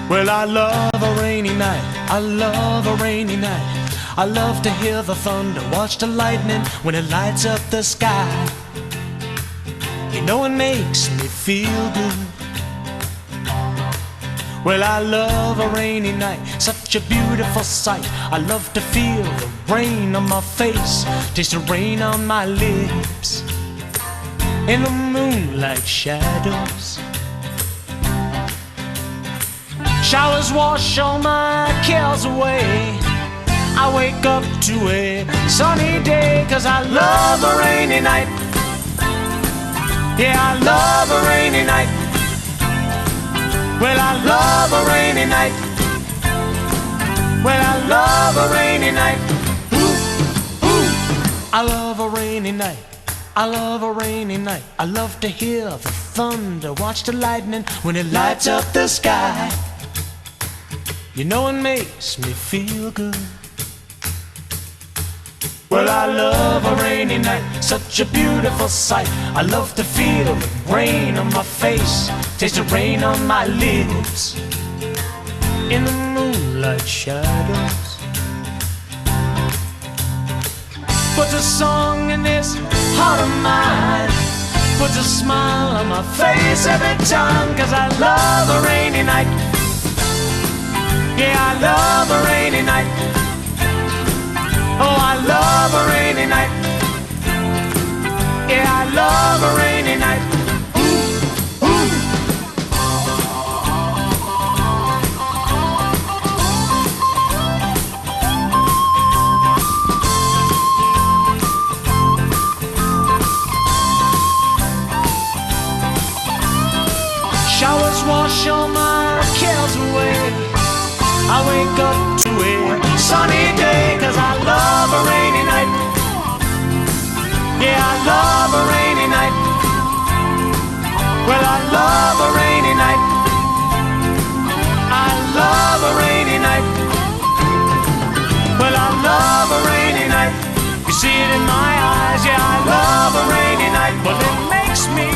Well, I love a rainy night, I love a rainy night. I love to hear the thunder, watch the lightning when it lights up the sky. You know it makes me feel good. Well, I love a rainy night, such a beautiful sight. I love to feel the rain on my face, taste the rain on my lips, in the moonlight shadows. Showers wash all my cares away. I wake up to a sunny day, 'cause I love a rainy night. Yeah, I love a rainy night. Well, I love a rainy night. Well, I love a rainy night. Ooh, ooh. I love a rainy night. I love a rainy night. I love to hear the thunder, watch the lightning when it lights up the sky. You know it makes me feel good. Well, I love a rainy night, such a beautiful sight. I love to feel the rain on my face, taste the rain on my lips, in the moonlight shadows. Puts a song in this heart of mine, puts a smile on my face every time, 'cause I love a rainy night. Yeah, I love a rainy night. Oh, I love a rainy night. Yeah, I love a rainy night. Ooh, ooh. Showers wash all my cares away. I wake up to a sunny day, 'cause I love a rainy night. Yeah, I love a rainy night. Well, I love a rainy night. I love a rainy night. Well, I love a rainy night. You see it in my eyes, yeah, I love a rainy night. But it makes me